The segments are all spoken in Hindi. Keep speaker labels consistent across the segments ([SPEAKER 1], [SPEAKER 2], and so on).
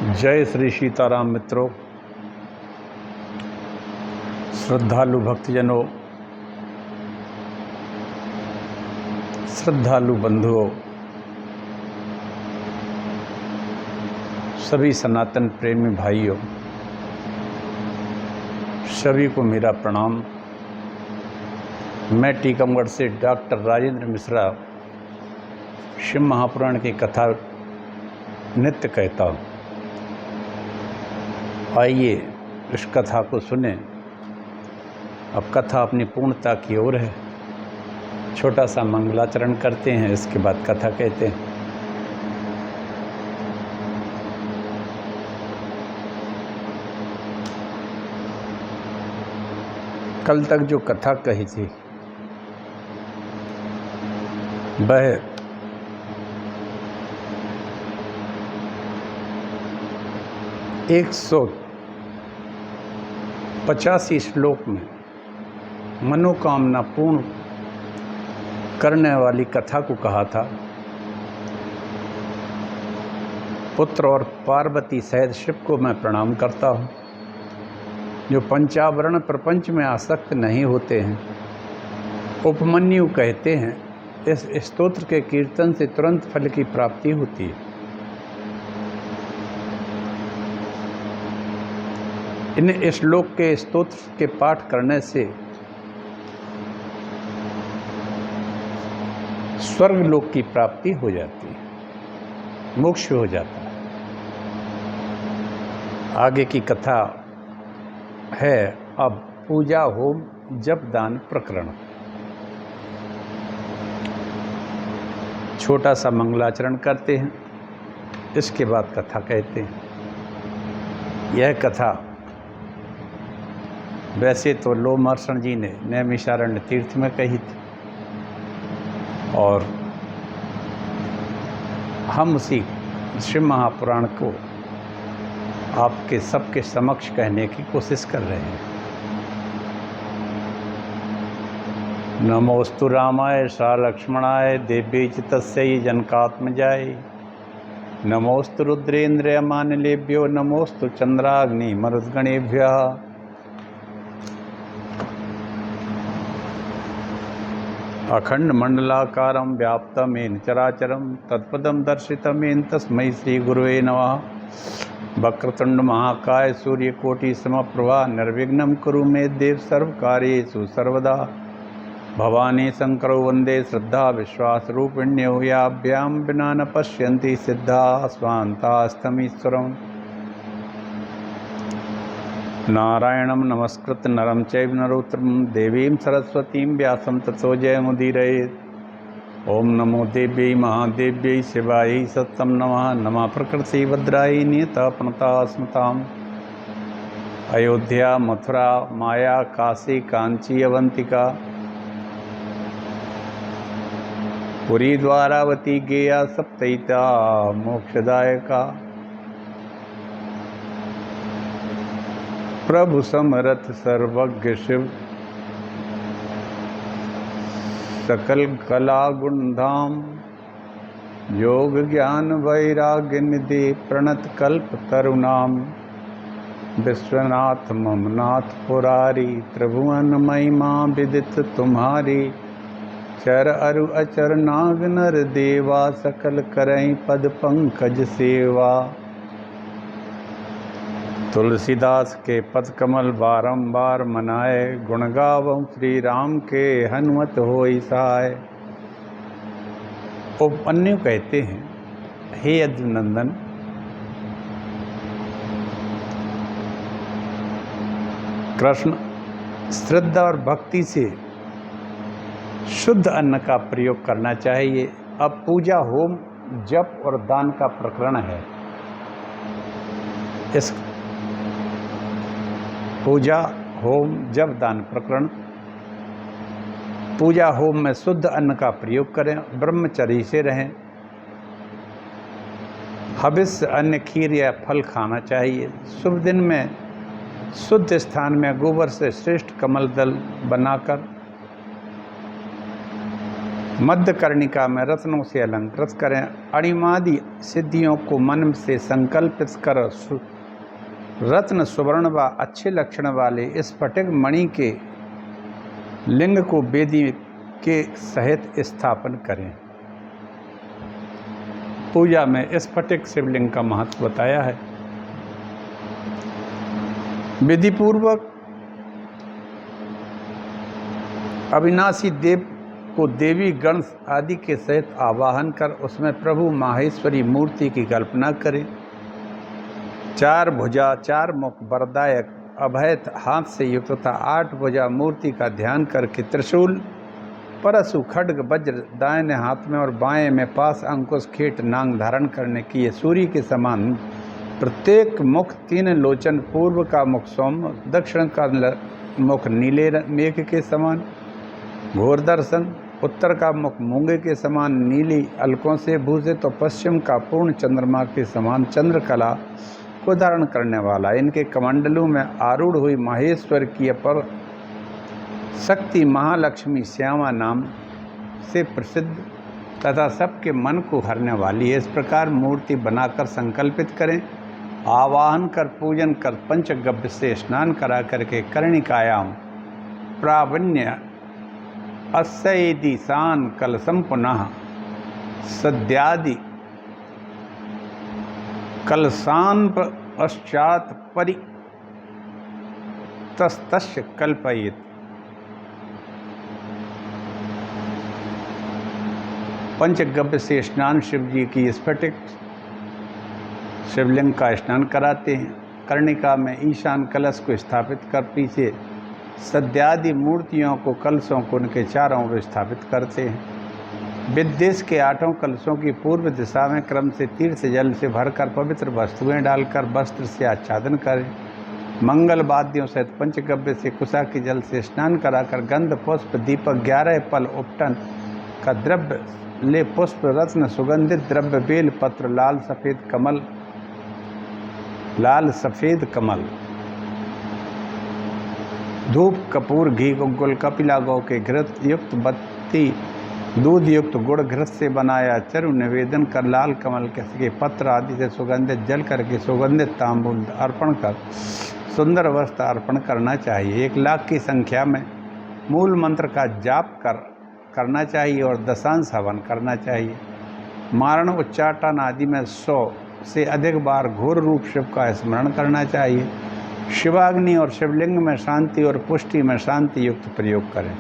[SPEAKER 1] जय श्री सीताराम मित्रों, श्रद्धालु भक्तजनों, श्रद्धालु बंधुओं, सभी सनातन प्रेमी भाइयों, सभी को मेरा प्रणाम। मैं टीकमगढ़ से डॉक्टर राजेंद्र मिश्रा शिव महापुराण की कथा नित्य कहता हूँ। आइए इस कथा को सुने। अब कथा अपनी पूर्णता की ओर है। छोटा सा मंगलाचरण करते हैं, इसके बाद कथा कहते हैं। कल तक जो कथा कही थी वह एक 185 श्लोक में मनोकामना पूर्ण करने वाली कथा को कहा था। पुत्र और पार्वती सहित शिव को मैं प्रणाम करता हूँ, जो पंचावरण प्रपंच में आसक्त नहीं होते हैं। उपमन्यु कहते हैं, इस स्तोत्र के कीर्तन से तुरंत फल की प्राप्ति होती है। इन श्लोक के स्तोत्र के पाठ करने से स्वर्ग लोक की प्राप्ति हो जाती है, मोक्ष हो जाता है। आगे की कथा है अब पूजा होम जप दान प्रकरण। छोटा सा मंगलाचरण करते हैं, इसके बाद कथा कहते हैं। यह कथा वैसे तो लोमहर्षण जी ने नैमिषारण्य तीर्थ में कही थी, और हम उसी शिव महापुराण को आपके सबके समक्ष कहने की कोशिश कर रहे हैं। नमोस्तु रामाय सा लक्ष्मणाय देव्यै च तस्यै जनकात्मजाय। नमोस्तु रुद्रेन्द्र मानलेभ्यो नमोस्तु चंद्राग्नि मरुद्गणेभ्यः। अखंड मंडलाकारं व्याप्तं येन चराचरं तत्पदं दर्शितं येन तस्मै श्री गुरुवे नमः। वक्रतुंड महाकाय सूर्यकोटि समप्रभा निर्विघ्नं कुरु मे देव सर्वकार्येषु सर्वदा। भवानी शंकरो वंदे श्रद्धा विश्वास रूपिण्यो याभ्यां विना न पश्यन्ति सिद्धा स्वान्तास्तमीश्वरम्। नारायणं नमस्कृत्य नरं चैव नरोत्तमं देवीं सरस्वतीं व्यासं ततो जयमुदीरयेत्। ओम नमो देव्यै महादेव्यै शिवायै सत्यं नमः। नमः प्रकृति भद्रायै नियता प्रणता स्मताम्। अयोध्या मथुरा माया काशी कांची अवंतिका पुरी द्वारावती गेया सप्तैता मोक्षदायका। प्रभु समरथ सर्वज्ञ शिव सकल कला गुणधाम। योग ज्ञान वैराग्य निधि प्रणत कल्प तरुणाम। विश्वनाथ ममनाथ पुरारी त्रिभुवन महिमा विदित तुम्हारी। चर अरु अचर नाग नर देवा सकल करई पद पंकज सेवा। तुलसीदास के पद कमल बारंबार मनाए। गुण गावं श्री राम के हनुमत होई सहाय। उपमन्यु कहते हैं, हे यदुनंदन, कृष्ण श्रद्धा और भक्ति से शुद्ध अन्न का प्रयोग करना चाहिए। अब पूजा होम जप और दान का प्रकरण है। इस पूजा होम जप दान प्रकरण। पूजा होम में शुद्ध अन्न का प्रयोग करें, ब्रह्मचर्य से रहें। हविष्य अन्न खीर या फल खाना चाहिए। शुभ दिन में शुद्ध स्थान में गोबर से श्रेष्ठ कमल दल बनाकर मध्यकर्णिका में रत्नों से अलंकृत करें। अणिमादि सिद्धियों को मन से संकल्पित कर रत्न सुवर्ण व अच्छे लक्षण वाले स्फटिक मणि के लिंग को वेदी के सहित स्थापन करें। पूजा में स्फटिक शिवलिंग का महत्व बताया है। विधि पूर्वक अविनाशी देव को देवी गण आदि के सहित आवाहन कर उसमें प्रभु माहेश्वरी मूर्ति की कल्पना करें। 4 भुजा 4 मुख वरदायक अभय हाथ से युक्त तथा 8 भुजा मूर्ति का ध्यान करके त्रिशूल परशु खड्ग वज्र दाहिने हाथ में और बाएं में पास अंकुश खेट नांग धारण करने की सूर्य के समान प्रत्येक मुख 3 लोचन, पूर्व का मुख सौम्य, दक्षिण का मुख नीले मेघ के समान घोर दर्शन, उत्तर का मुख मूंगे के समान नीली अलकों से भूषित तो पश्चिम का पूर्ण चंद्रमा के समान चंद्रकला को धारण करने वाला। इनके कमंडलों में आरूढ़ हुई महेश्वर की अपर शक्ति महालक्ष्मी श्यामा नाम से प्रसिद्ध तथा सबके मन को हरने वाली है। इस प्रकार मूर्ति बनाकर संकल्पित करें, आवाहन कर पूजन कर पंचगव्य से स्नान करा करके कर्णिकायाम प्रावण्य अस्येदि सान कलशम पुनः सद्यादि कलशान पश्चात परितस्तस्य कल्पयेत्। पंचगव्य से स्नान शिव जी की स्फटिक शिवलिंग का स्नान कराते हैं। कर्णिका में ईशान कलश को स्थापित कर पीछे सद्यादि मूर्तियों को कलशों को उनके चारों ओर स्थापित करते हैं। विदेश के 8 कलशों की पूर्व दिशा में क्रम से तीर्थ जल से भरकर पवित्र वस्तुएं डालकर वस्त्र से आच्छादन करें। मंगल वाद्यों सहित पंचगव्य से कुशा के जल से स्नान कराकर गंध पुष्प दीपक 11 फल उपटन का द्रव्य ले पुष्प रत्न सुगंधित द्रव्य बेल पत्र लाल सफेद कमल धूप कपूर घी गुग्गुल कपिला गौ के घृत युक्त बत्ती दूध युक्त गुड़ घृत से बनाया चरु निवेदन कर लाल कमल के पत्र आदि से सुगंधित जल करके सुगंधित तांबूल अर्पण कर सुंदर वस्त्र अर्पण करना चाहिए। 1 लाख की संख्या में मूल मंत्र का जाप करना चाहिए और दशांश हवन करना चाहिए। मारण उच्चाटन आदि में 100 से अधिक बार घोर रूप शिव का स्मरण करना चाहिए। शिवाग्नि और शिवलिंग में शांति और पुष्टि में शांति युक्त प्रयोग करें।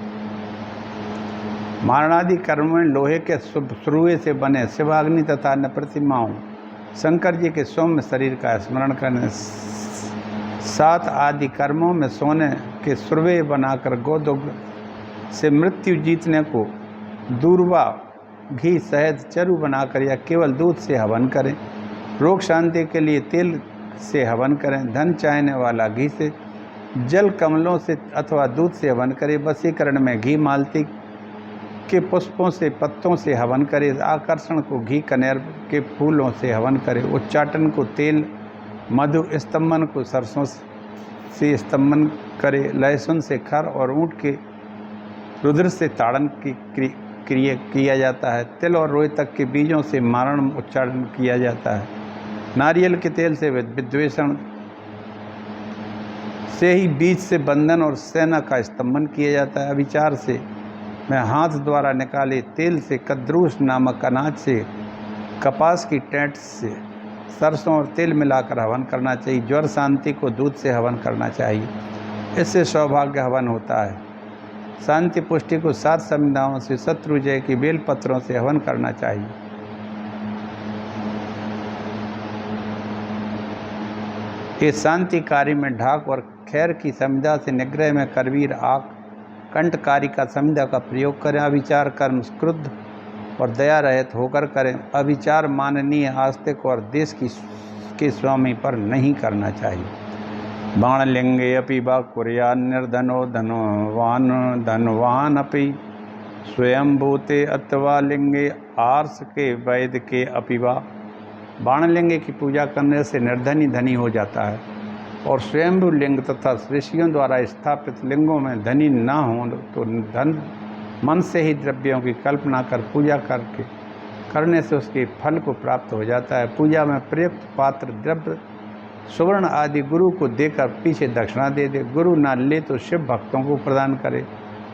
[SPEAKER 1] मारणादि कर्म में लोहे के सुरुए से बने शिवाग्नि तथा अन्य प्रतिमाओं शंकर जी के सौम्य शरीर का स्मरण करें। 7 आदि कर्मों में सोने के सुरवे बनाकर गोदुग्ध से मृत्यु जीतने को दूरवा घी शहद चरु बनाकर या केवल दूध से हवन करें। रोग शांति के लिए तेल से हवन करें। धन चाहने वाला घी से, जल कमलों से अथवा दूध से हवन करें। वशीकरण में घी मालती के पुष्पों से पत्तों से हवन करें। आकर्षण को घी कनेर के फूलों से हवन करें। उच्चाटन को तेल मधु, स्तंभन को सरसों से स्तंभन करे। लहसुन से खर और ऊँट के रुद्र से ताड़न की क्रिया किया जाता है। तिल और रोहितक के बीजों से मारण उच्चारण किया जाता है। नारियल के तेल से विद्वेषण से ही बीज से बंधन और सेना का स्तंभन किया जाता है। अभिचार से मैं हाथ द्वारा निकाले तेल से कद्रूस नामक अनाज से कपास की टेंट से सरसों और तेल मिलाकर हवन करना चाहिए। ज्वर शांति को दूध से हवन करना चाहिए, इससे सौभाग्य हवन होता है। शांति पुष्टि को 7 संविधाओं से शत्रुजय की बेल पत्रों से हवन करना चाहिए। इस शांति कार्य में ढाक और खैर की संविधा से निग्रह में करवीर आक कंठकारी का संविधा का प्रयोग करें। अविचार कर्म क्रुद्ध और दया रहित होकर करें। अविचार माननीय आस्तिक और देश के स्वामी पर नहीं करना चाहिए। बाण लिंगे अपि वा कुर्या निर्धनो धनवान अपि स्वयं भूते अथवा लिंगे आर्ष के वैद्य के अपि वा। बाणलिंग की पूजा करने से निर्धनी धनी हो जाता है और स्वयंभू लिंग तथा ऋषियों द्वारा स्थापित लिंगों में धनी न हो तो धन मन से ही द्रव्यों की कल्पना कर पूजा करने से उसके फल को प्राप्त हो जाता है। पूजा में प्रयुक्त पात्र द्रव्य सुवर्ण आदि गुरु को देकर पीछे दक्षिणा दे दे। गुरु ना ले तो शिव भक्तों को प्रदान करे।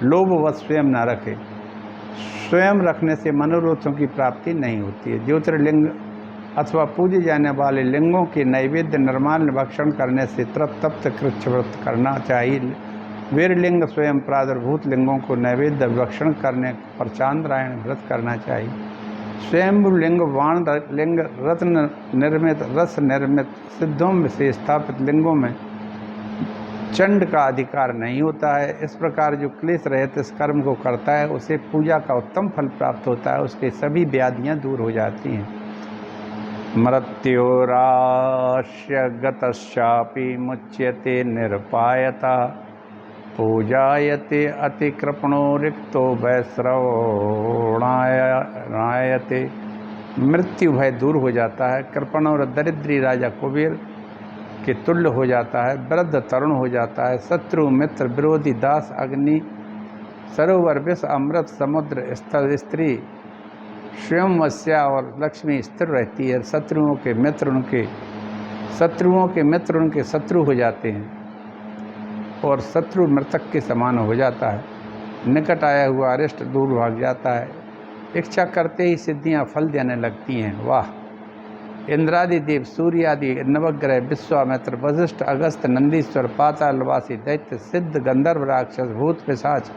[SPEAKER 1] लोभवश स्वयं न रखे। स्वयं रखने से मनोरथों की प्राप्ति नहीं होती है। ज्योतिर्लिंग अथवा पूजे जाने वाले लिंगों के नैवेद्य निर्माल्य भक्षण करने से तप्त कृच्छ व्रत करना चाहिए। वीरलिंग स्वयं प्रादुर्भूत लिंगों को नैवेद्य भक्षण करने पर चांद्रायण व्रत करना चाहिए। स्वयंभू लिंग वाण लिंग रत्न निर्मित रस निर्मित सिद्धों से स्थापित लिंगों में चंड का अधिकार नहीं होता है। इस प्रकार जो क्लेश रहित इस कर्म को करता है उसे पूजा का उत्तम फल प्राप्त होता है। उसके सभी व्याधियां दूर हो जाती हैं। मृत्योराश्य गतश्चापि मुच्यते निरपायता पूजायते अतिकृपणो रिक्तो वैश्रवणायते। मृत्यु भय दूर हो जाता है। कृपण और दरिद्री राजा कुबेर के तुल्य हो जाता है। वृद्ध तरुण हो जाता है। शत्रु मित्र विरोधी दास अग्नि सरोवर विष अमृत समुद्र स्थल स्त्री स्वयं वस्या और लक्ष्मी स्थिर रहती है। शत्रुओं के मित्र उनके शत्रु हो जाते हैं और शत्रु मृतक के समान हो जाता है। निकट आया हुआ अरिष्ट दूर भाग जाता है। इच्छा करते ही सिद्धियां फल देने लगती हैं। वाह! इंद्रादि देव सूर्य आदि नवग्रह विश्वामित्र वशिष्ठ अगस्त नंदीश्वर पातालवासी दैत्य सिद्ध गंधर्व राक्षस भूत पिशाच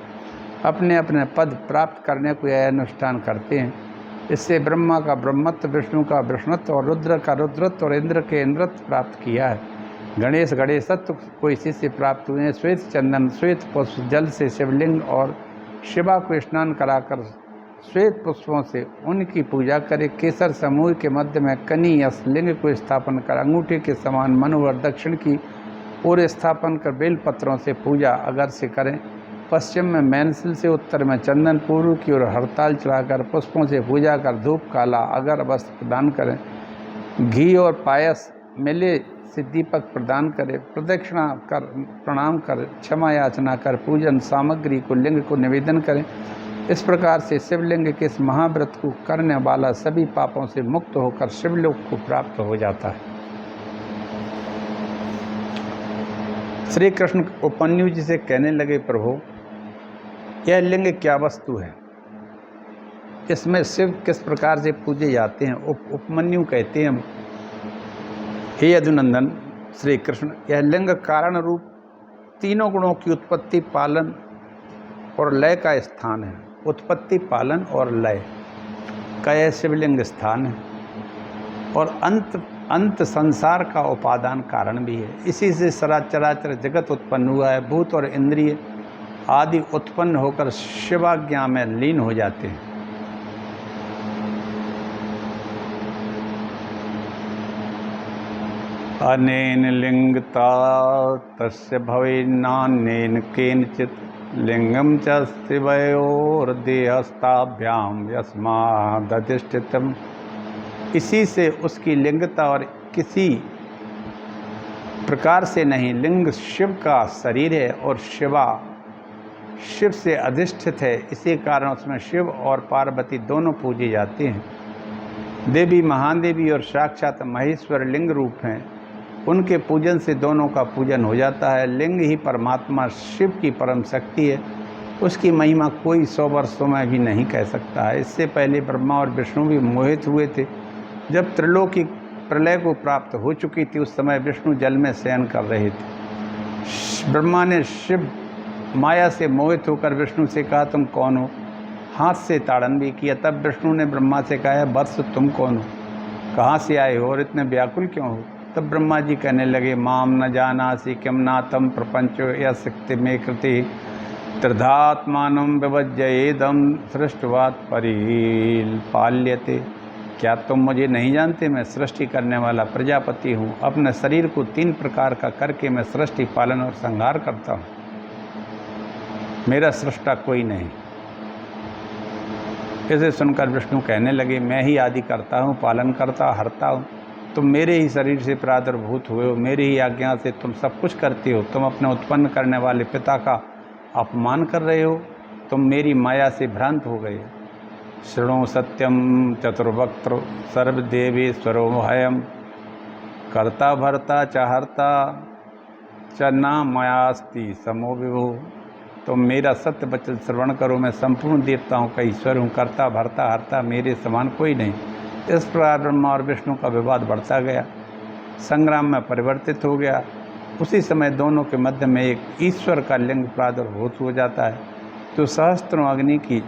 [SPEAKER 1] अपने अपने पद प्राप्त करने को यह अनुष्ठान करते हैं। इससे ब्रह्मा का ब्रह्मत्व, विष्णु का विष्णुत्व और रुद्र का रुद्रत्व और इंद्र के इंद्रत्व प्राप्त किया है। गणेशत्व को इसी से प्राप्त हुए हैं। श्वेत चंदन श्वेत पुष्प जल से शिवलिंग और शिवा को स्नान कराकर श्वेत पुष्पों से उनकी पूजा करे। केसर समूह के मध्य में कनी या लिंग को स्थापन कर अंगूठे के समान मनोहर दक्षिण की ओर स्थापन कर बेल पत्रों से पूजा अगर से करें। पश्चिम में मैनसिल से, उत्तर में चंदन, पूर्व की ओर हड़ताल चढ़ाकर पुष्पों से पूजा कर धूप काला अगर वस्त्र प्रदान करें। घी और पायस मिले से दीपक प्रदान करे। प्रदक्षिणा कर प्रणाम कर क्षमा याचना कर पूजन सामग्री को लिंग को निवेदन करें। इस प्रकार से शिवलिंग के इस महाव्रत को करने वाला सभी पापों से मुक्त होकर शिवलोक को प्राप्त हो जाता है। श्री कृष्ण उपमन्यु जी से कहने लगे, प्रभु यह लिंग क्या वस्तु है? इसमें शिव किस प्रकार से पूजे जाते हैं? उपमन्यु कहते हैं, हे यदुनंदन श्री कृष्ण, यह लिंग कारण रूप तीनों गुणों की उत्पत्ति पालन और लय का स्थान है। उत्पत्ति पालन और लय का यह शिवलिंग स्थान है और अंत संसार का उपादान कारण भी है। इसी से चराचर जगत उत्पन्न हुआ है। भूत और इंद्रिय आदि उत्पन्न होकर शिवाज्ञा में लीन हो जाते हैं। अनेन लिंगता तस्य भवे नान्येन केनचित् लिंगम च शिवयोर्देहस्ताभ्याम यस्मादधिष्ठितम्। इसी से उसकी लिंगता और किसी प्रकार से नहीं। लिंग शिव का शरीर है और शिवा शिव से अधिष्ठित है। इसी कारण उसमें शिव और पार्वती दोनों पूजे जाते हैं। देवी महान देवी और साक्षात महेश्वर लिंग रूप हैं। उनके पूजन से दोनों का पूजन हो जाता है। लिंग ही परमात्मा शिव की परम शक्ति है। उसकी महिमा कोई 100 वर्षों में भी नहीं कह सकता है। इससे पहले ब्रह्मा और विष्णु भी मोहित हुए थे। जब त्रिलोकी प्रलय को प्राप्त हो चुकी थी उस समय विष्णु जल में शयन कर रहे थे। ब्रह्मा ने शिव माया से मोहित होकर विष्णु से कहा, तुम कौन हो? हाथ से ताड़न भी किया। तब विष्णु ने ब्रह्मा से कहा, वत्स तुम कौन हो? कहाँ से आए हो और इतने व्याकुल क्यों हो? तब ब्रह्मा जी कहने लगे, माम न जानासि किम नातम प्रपंचो यशक्ति में कृति त्रिधात्मानं विभज्येदं सृष्टवात् परिपाल्यते। क्या तुम मुझे नहीं जानते? मैं सृष्टि करने वाला प्रजापति हूँ। अपने शरीर को 3 प्रकार का करके मैं सृष्टि पालन और संहार करता हूँ। मेरा सृष्टा कोई नहीं। इसे सुनकर विष्णु कहने लगे, मैं ही आदि करता हूँ, पालन करता, हरता हूँ। तुम मेरे ही शरीर से प्रादुर्भूत हुए हो। मेरी ही आज्ञा से तुम सब कुछ करते हो। तुम अपने उत्पन्न करने वाले पिता का अपमान कर रहे हो। तुम मेरी माया से भ्रांत हो गए। शृणु सत्यम चतुर्वक्त्र सर्वदेवेश्वरो भयम कर्ता भर्ता च हर्ता च ना मयास्ति समो विभु। तुम मेरा सत्य वचन श्रवण करो, मैं संपूर्ण देवताओं का ईश्वर हूँ, कर्ता भर्ता हर्ता मेरे समान कोई नहीं। इस प्रकार ब्रह्मा और विष्णु का विवाद बढ़ता गया, संग्राम में परिवर्तित हो गया। उसी समय दोनों के मध्य में एक ईश्वर का लिंग प्रादुर्भूत हो जाता है, जो सहस्त्रों अग्नि की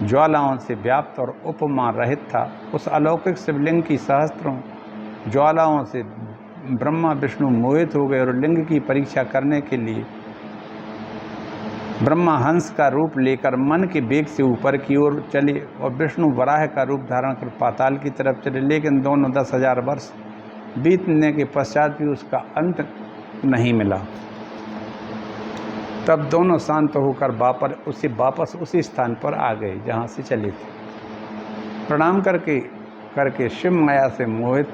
[SPEAKER 1] ज्वालाओं से व्याप्त और उपमा रहित था। उस अलौकिक शिवलिंग की सहस्त्रों ज्वालाओं से ब्रह्मा विष्णु मोहित हो गए और लिंग की परीक्षा करने के लिए ब्रह्मा हंस का रूप लेकर मन के वेग से ऊपर की ओर चले और विष्णु वराह का रूप धारण कर पाताल की तरफ चले। लेकिन दोनों 10,000 वर्ष बीतने के पश्चात भी उसका अंत नहीं मिला। तब दोनों शांत होकर वापस उसी स्थान पर आ गए जहाँ से चले थे। प्रणाम करके शिव माया से मोहित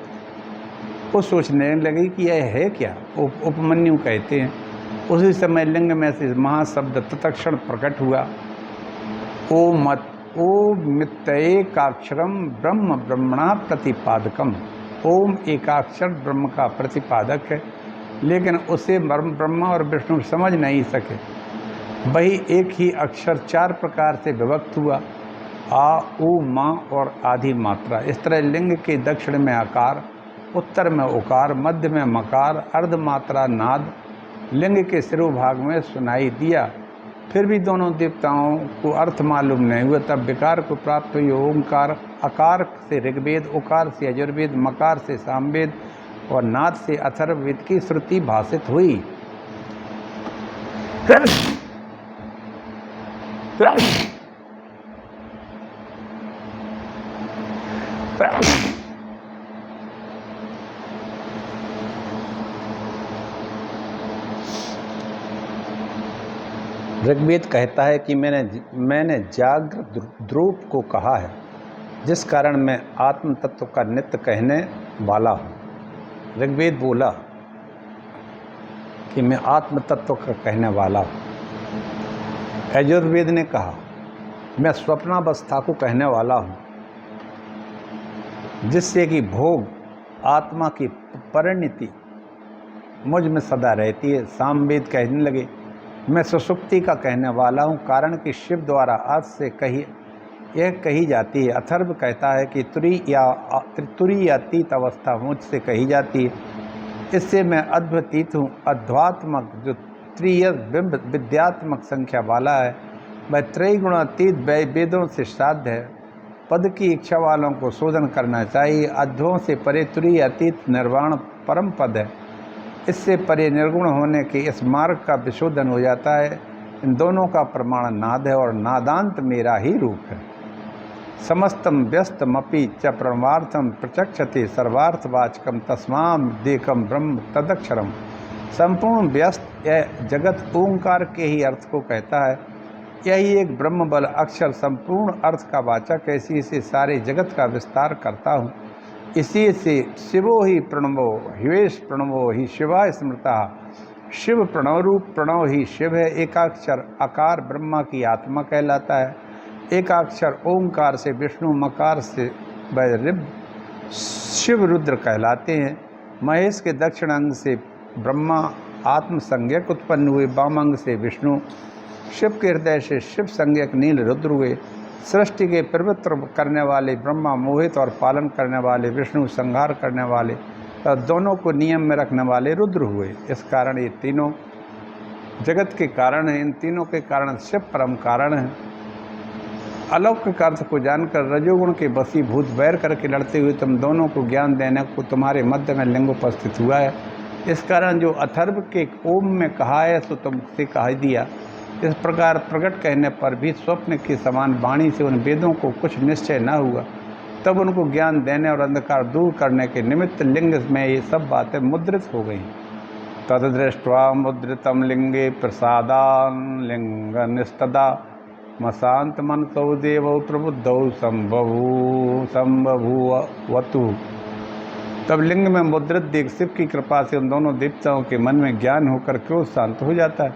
[SPEAKER 1] वो सोचने लगे कि यह है क्या। उपमन्यु कहते हैं, उसी समय लिंग में से महाशब्द तत्क्षण प्रकट हुआ। ओम मित्तएकाक्षरम ब्रह्म ब्रह्मणा प्रतिपादकम। ओम एकाक्षर ब्रह्म का प्रतिपादक है, लेकिन उसे ब्रह्मा और विष्णु समझ नहीं सके। वही एक ही अक्षर 4 प्रकार से विभक्त हुआ, आ, उ, मा और आदि मात्रा। इस तरह लिंग के दक्षिण में आकार, उत्तर में उकार, मध्य में मकार, अर्धमात्रा नाद लिंग के शिरोभाग में सुनाई दिया। फिर भी दोनों देवताओं को अर्थ मालूम नहीं हुआ। तब विकार को प्राप्त हुई ओंकार, अकार से ऋग्वेद, उकार से यजुर्वेद, मकार से सामवेद और नाद से अथर्ववेद की श्रुति भाषित हुई। ऋग्वेद कहता है कि मैंने जागृत ध्रुव को कहा है, जिस कारण मैं आत्म तत्व का नित्य कहने वाला हूँ। ऋग्वेद बोला कि मैं आत्म तत्व का कहने वाला हूँ। यजुर्वेद ने कहा मैं स्वप्नावस्था को कहने वाला हूँ, जिससे कि भोग आत्मा की परिणति मुझ में सदा रहती है। सामवेद कहने लगे मैं सुषुप्ति का कहने वाला हूँ, कारण कि शिव द्वारा आज से कही जाती है। अथर्व कहता है कि तुरीयातीत अवस्था मुझसे कही जाती है। इससे मैं अद्वैतीत हूँ। अध्यात्मक जो त्रिय विद्यात्मक संख्या वाला है, वह त्रैगुणातीत वेदों से साध्य है। पद की इच्छा वालों को शोधन करना चाहिए। अध्यों से परे तुरीयातीत निर्वाण परम पद है। इससे परे निर्गुण होने के इस मार्ग का विशोधन हो जाता है। इन दोनों का प्रमाण नाद है और नादांत मेरा ही रूप है। समस्तम व्यस्तमपि च परमार्थम प्रचक्षते सर्वार्थवाचकम तस्माम देकम ब्रह्म तदक्षरम। संपूर्ण व्यस्त यह जगत ओंकार के ही अर्थ को कहता है। यही एक ब्रह्म बल अक्षर संपूर्ण अर्थ का वाचक है। इसी से सारे जगत का विस्तार करता हूँ। इसी से शिवो ही प्रणवो हिवेश प्रणवो ही शिवा स्मृता। शिव प्रणव रूप प्रणव ही शिव है। एकाक्षर आकार ब्रह्मा की आत्मा कहलाता है। एकाक्षर ओंकार से विष्णु, मकार से वैरिब शिव रुद्र कहलाते हैं। महेश के दक्षिण अंग से ब्रह्मा आत्म संज्ञक उत्पन्न हुए, वाम अंग से विष्णु, शिव के हृदय से शिव संज्ञक नील रुद्र हुए। सृष्टि के प्रवृत्त करने वाले ब्रह्मा मोहित और पालन करने वाले विष्णु संहार करने वाले और दोनों को नियम में रखने वाले रुद्र हुए। इस कारण ये तीनों जगत के कारण हैं। इन तीनों के कारण शिव परम कारण है। अलौकिक अर्थ को जानकर रजोगुण के वशीभूत वैर करके लड़ते हुए तुम दोनों को ज्ञान देने को तुम्हारे मध्य में लिंग उपस्थित हुआ है। इस कारण जो अथर्व के ओम में कहा है सो तुमसे कह दिया। इस प्रकार प्रकट कहने पर भी स्वप्न के समान वाणी से उन वेदों को कुछ निश्चय न हुआ। तब उनको ज्ञान देने और अंधकार दूर करने के निमित्त लिंग में ये सब बातें मुद्रित हो गईं। तदृष्ट्वा मुद्रितम लिंगे प्रसादान लिंग निस्तदा मशांत मनसौ देवौ प्रबुद्धौ संबभूवतु। तब लिंग में मुद्रित देख शिव की कृपा से उन दोनों देवताओं के मन में ज्ञान होकर क्रोध शांत हो जाता है।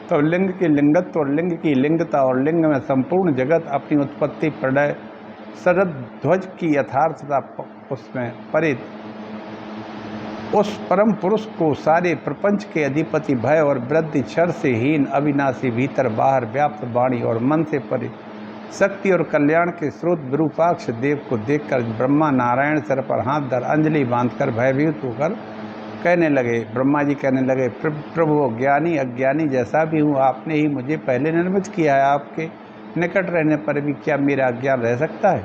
[SPEAKER 1] तो लिंग की लिंगत्व और लिंग की लिंगता और लिंग में संपूर्ण जगत अपनी उत्पत्ति प्रलय शरद ध्वज की यथार्थता उसमें परित उस परम पुरुष को सारे प्रपंच के अधिपति भय और वृद्धि क्षर से हीन अविनाशी भीतर बाहर व्याप्त वाणी और मन से परे शक्ति और कल्याण के स्रोत विरूपाक्ष देव को देखकर ब्रह्मा नारायण सिर पर हाथ धर अंजलि बांधकर भयभीत होकर कहने लगे। ब्रह्मा जी कहने लगे, प्रभु ज्ञानी अज्ञानी जैसा भी हूँ, आपने ही मुझे पहले निर्मित किया है। आपके निकट रहने पर भी क्या मेरा अज्ञान रह सकता है?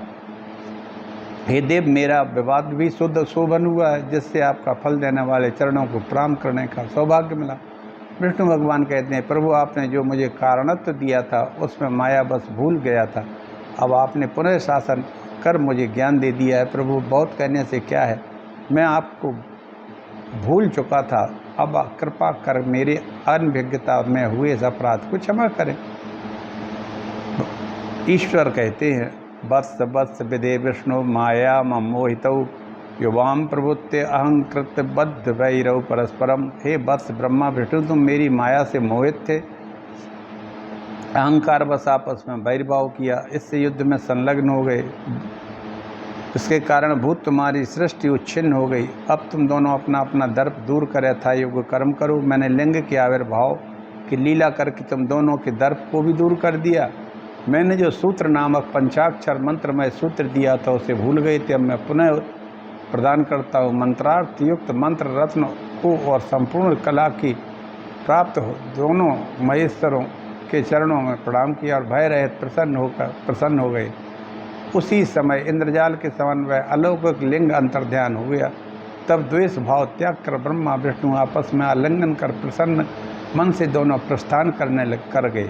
[SPEAKER 1] हे देव, मेरा विवाद भी शुद्ध शोभन हुआ है, जिससे आपका फल देने वाले चरणों को प्रणाम करने का सौभाग्य मिला। विष्णु भगवान कहते हैं, प्रभु आपने जो मुझे कारणत्व दिया था उसमें माया बस भूल गया था। अब आपने पुनः शासन कर मुझे ज्ञान दे दिया है। प्रभु बहुत कहने से क्या है, मैं आपको भूल चुका था। अब कृपा कर मेरे अनभिज्ञता में हुए इस अपराध को क्षमा करें। ईश्वर कहते हैं, वत्स वत्स विदे विष्णु माया मोहितौ युवाम प्रभुत्य अहंकृत बद्ध वैरव परस्परम। हे वत्स ब्रह्मा विष्णु, तुम मेरी माया से मोहित थे, अहंकार बस आपस में वैरभाव किया, इससे युद्ध में संलग्न हो गए। इसके कारण भूत तुम्हारी सृष्टि उच्छिन्न हो गई। अब तुम दोनों अपना अपना दर्प दूर कर यथा योग्य कर्म करो। मैंने लिंग के आविर्भाव की लीला करके तुम दोनों के दर्प को भी दूर कर दिया। मैंने जो सूत्र नामक पंचाक्षर मंत्र में सूत्र दिया था उसे भूल गए थे, अब मैं पुनः प्रदान करता हूँ। मंत्रार्थ युक्त मंत्र रत्न को और संपूर्ण कला की प्राप्त हो दोनों महेश्वरों के चरणों में प्रणाम किया और भय रहित प्रसन्न हो गए। उसी समय इंद्रजाल के समन्वय अलौकिक लिंग अंतर्ध्यान हो गया। तब द्वेष भाव त्याग कर ब्रह्मा विष्णु आपस में आलिंगन कर प्रसन्न मन से दोनों प्रस्थान कर गए।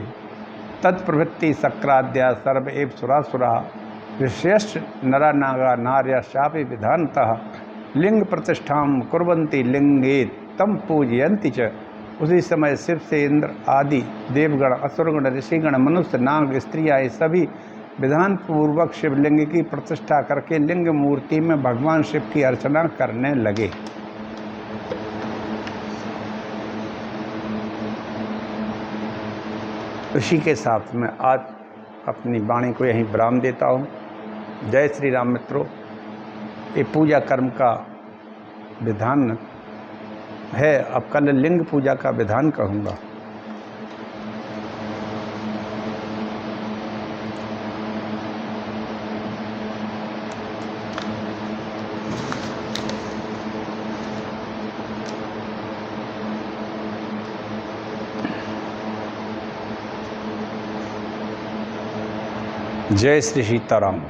[SPEAKER 1] तत्प्रवृत्ति सक्राद्या सर्व एव सुरासुरा विशेष नरा नागा नार्या शापि विधानतः लिंग प्रतिष्ठा कुर्वन्ति लिंगे तम पूजयन्ति च। उसी समय शिव से इंद्र आदि देवगण असुरगण ऋषिगण मनुष्य नाग स्त्रियाँ सभी विधान पूर्वक शिवलिंग की प्रतिष्ठा करके लिंग मूर्ति में भगवान शिव की अर्चना करने लगे। इसी के साथ में आज अपनी वाणी को यहीं विराम देता हूँ। जय श्री राम मित्रों। ये पूजा कर्म का विधान है, अब कल लिंग पूजा का विधान कहूँगा। जय श्री सीताराम।